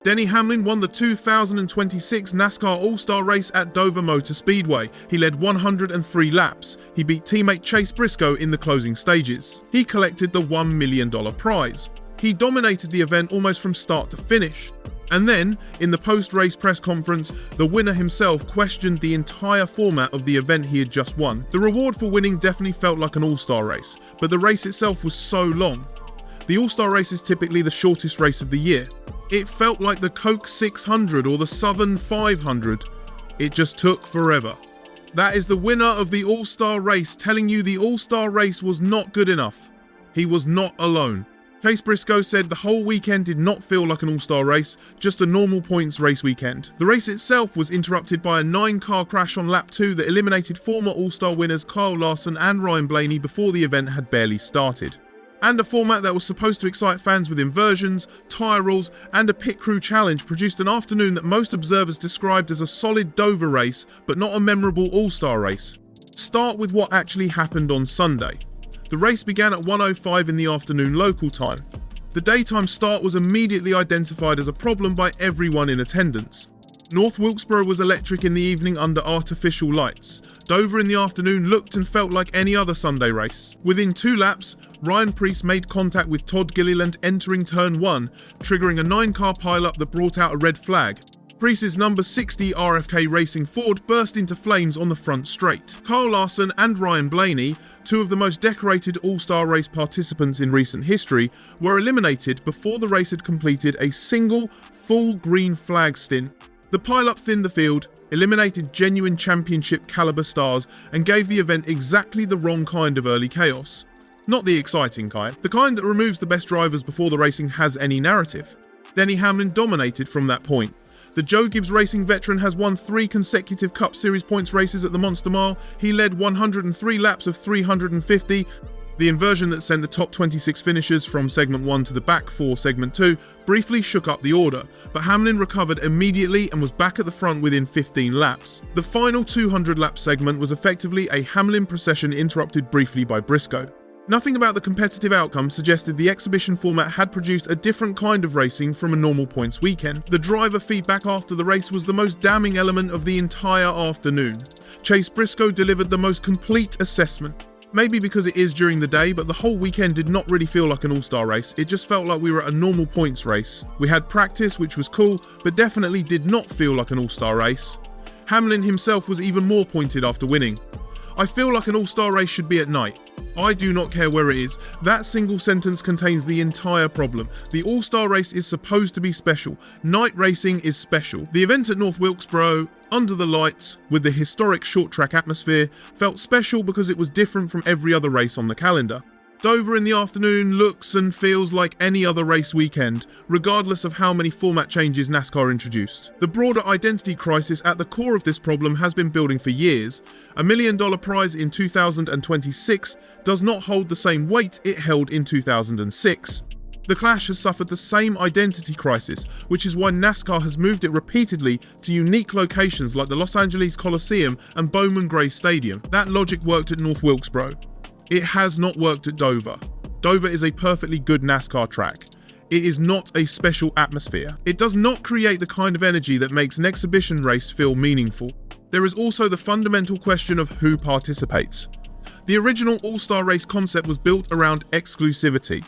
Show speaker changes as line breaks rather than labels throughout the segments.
Denny Hamlin won the 2026 NASCAR All Star Race at Dover Motor Speedway. He led 103 laps. He beat teammate Chase Briscoe in the closing stages. He collected the $1 million prize. He dominated the event almost from start to finish. And then, in the post-race press conference, the winner himself questioned the entire format of the event he had just won. The reward for winning definitely felt like an all-star race, but the race itself was so long. The All-Star Race is typically the shortest race of the year. It felt like the Coke 600 or the Southern 500. It just took forever. That is the winner of the All-Star Race telling you the All-Star Race was not good enough. He was not alone. Chase Briscoe said the whole weekend did not feel like an all-star race, just a normal points race weekend. The race itself was interrupted by a 9-car crash on lap 2 that eliminated former all-star winners Larson and Blaney before the event had barely started. And a format that was supposed to excite fans with inversions, tyre rules, and a pit crew challenge produced an afternoon that most observers described as a solid Dover race, but not a memorable all-star race. Start with what actually happened on Sunday. The race began at 1:05 in the afternoon local time. The daytime start was immediately identified as a problem by everyone in attendance. North Wilkesboro was electric in the evening under artificial lights. Dover in the afternoon looked and felt like any other Sunday race. Within 2 laps, Ryan Preece made contact with Todd Gilliland entering turn 1, triggering a 9-car pileup that brought out a red flag. Preece's number 60 RFK Racing Ford burst into flames on the front straight. Larson and Blaney, 2 of the most decorated All-Star Race participants in recent history, were eliminated before the race had completed a single, full green flag stint. The pileup thinned the field, eliminated genuine championship caliber stars, and gave the event exactly the wrong kind of early chaos. Not the exciting kind, the kind that removes the best drivers before the racing has any narrative. Denny Hamlin dominated from that point. The Joe Gibbs Racing veteran has won 3 consecutive Cup Series points races at the Monster Mile. He led 103 laps of 350. The inversion that sent the top 26 finishers from segment 1 to the back 4 segment 2 briefly shook up the order, but Hamlin recovered immediately and was back at the front within 15 laps. The final 200-lap segment was effectively a Hamlin procession interrupted briefly by Briscoe. Nothing about the competitive outcome suggested the exhibition format had produced a different kind of racing from a normal points weekend. The driver feedback after the race was the most damning element of the entire afternoon. Chase Briscoe delivered the most complete assessment. Maybe because it is during the day, but the whole weekend did not really feel like an all-star race. It just felt like we were at a normal points race. We had practice, which was cool, but definitely did not feel like an all-star race. Hamlin himself was even more pointed after winning. I feel like an all-star race should be at night. I do not care where it is. That single sentence contains the entire problem. The All-Star Race is supposed to be special. Night racing is special. The event at North Wilkesboro, under the lights, with the historic short track atmosphere, felt special because it was different from every other race on the calendar. Dover in the afternoon looks and feels like any other race weekend, regardless of how many format changes NASCAR introduced. The broader identity crisis at the core of this problem has been building for years. A $1 million prize in 2026 does not hold the same weight it held in 2006. The Clash has suffered the same identity crisis, which is why NASCAR has moved it repeatedly to unique locations like the Los Angeles Coliseum and Bowman Gray Stadium. That logic worked at North Wilkesboro. It has not worked at Dover. Dover is a perfectly good NASCAR track. It is not a special atmosphere. It does not create the kind of energy that makes an exhibition race feel meaningful. There is also the fundamental question of who participates. The original All-Star Race concept was built around exclusivity.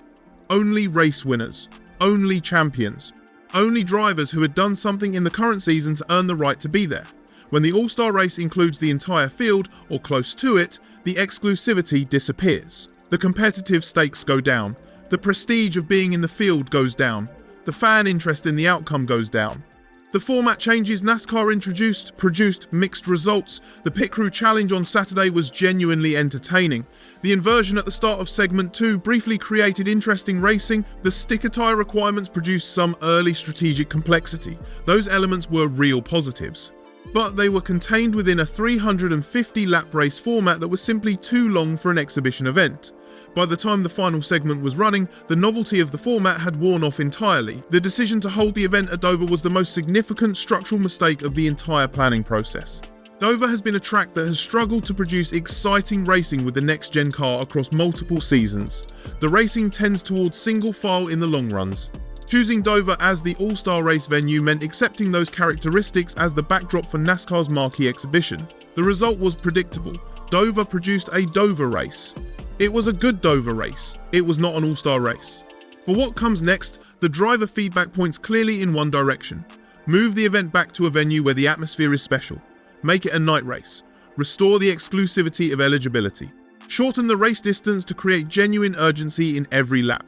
Only race winners. Only champions. Only drivers who had done something in the current season to earn the right to be there. When the All-Star Race includes the entire field, or close to it, the exclusivity disappears. The competitive stakes go down. The prestige of being in the field goes down. The fan interest in the outcome goes down. The format changes NASCAR introduced produced mixed results. The pit crew challenge on Saturday was genuinely entertaining. The inversion at the start of segment 2 briefly created interesting racing. The sticker tyre requirements produced some early strategic complexity. Those elements were real positives. But they were contained within a 350-lap race format that was simply too long for an exhibition event. By the time the final segment was running, the novelty of the format had worn off entirely. The decision to hold the event at Dover was the most significant structural mistake of the entire planning process. Dover has been a track that has struggled to produce exciting racing with the next-gen car across multiple seasons. The racing tends towards single file in the long runs. Choosing Dover as the All Star Race venue meant accepting those characteristics as the backdrop for NASCAR's marquee exhibition. The result was predictable. Dover produced a Dover race. It was a good Dover race. It was not an All Star race. For what comes next, the driver feedback points clearly in one direction. Move the event back to a venue where the atmosphere is special. Make it a night race. Restore the exclusivity of eligibility. Shorten the race distance to create genuine urgency in every lap.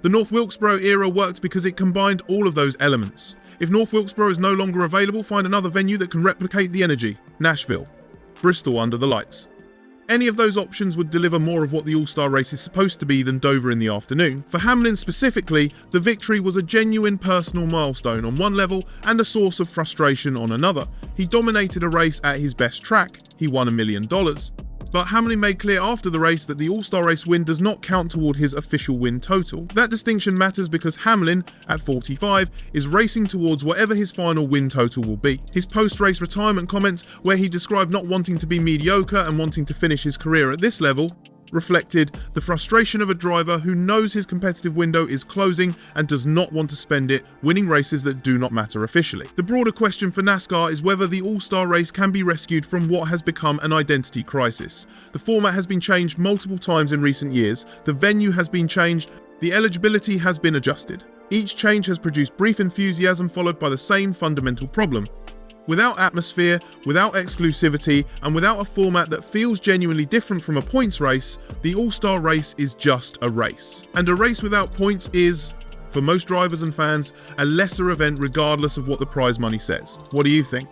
The North Wilkesboro era worked because it combined all of those elements. If North Wilkesboro is no longer available, find another venue that can replicate the energy. Nashville. Bristol under the lights. Any of those options would deliver more of what the All-Star Race is supposed to be than Dover in the afternoon. For Hamlin specifically, the victory was a genuine personal milestone on one level and a source of frustration on another. He dominated a race at his best track. He won $1 million. But Hamlin made clear after the race that the All-Star Race win does not count toward his official win total. That distinction matters because Hamlin, at 45, is racing towards whatever his final win total will be. His post-race retirement comments, where he described not wanting to be mediocre and wanting to finish his career at this level, reflected the frustration of a driver who knows his competitive window is closing and does not want to spend it winning races that do not matter officially. The broader question for NASCAR is whether the All-Star Race can be rescued from what has become an identity crisis. The format has been changed multiple times in recent years, the venue has been changed, the eligibility has been adjusted. Each change has produced brief enthusiasm followed by the same fundamental problem. Without atmosphere, without exclusivity, and without a format that feels genuinely different from a points race, the All-Star Race is just a race. And a race without points is, for most drivers and fans, a lesser event regardless of what the prize money says. What do you think?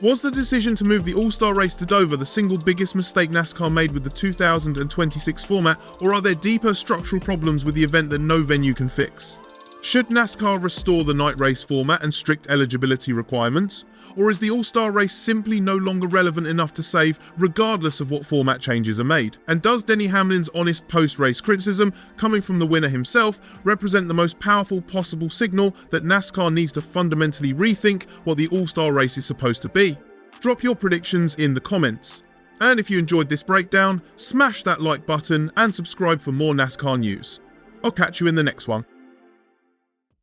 Was the decision to move the All-Star Race to Dover the single biggest mistake NASCAR made with the 2026 format, or are there deeper structural problems with the event that no venue can fix? Should NASCAR restore the night race format and strict eligibility requirements? Or is the All-Star Race simply no longer relevant enough to save, regardless of what format changes are made? And does Denny Hamlin's honest post-race criticism, coming from the winner himself, represent the most powerful possible signal that NASCAR needs to fundamentally rethink what the All-Star Race is supposed to be? Drop your predictions in the comments. And if you enjoyed this breakdown, smash that like button and subscribe for more NASCAR news. I'll catch you in the next one.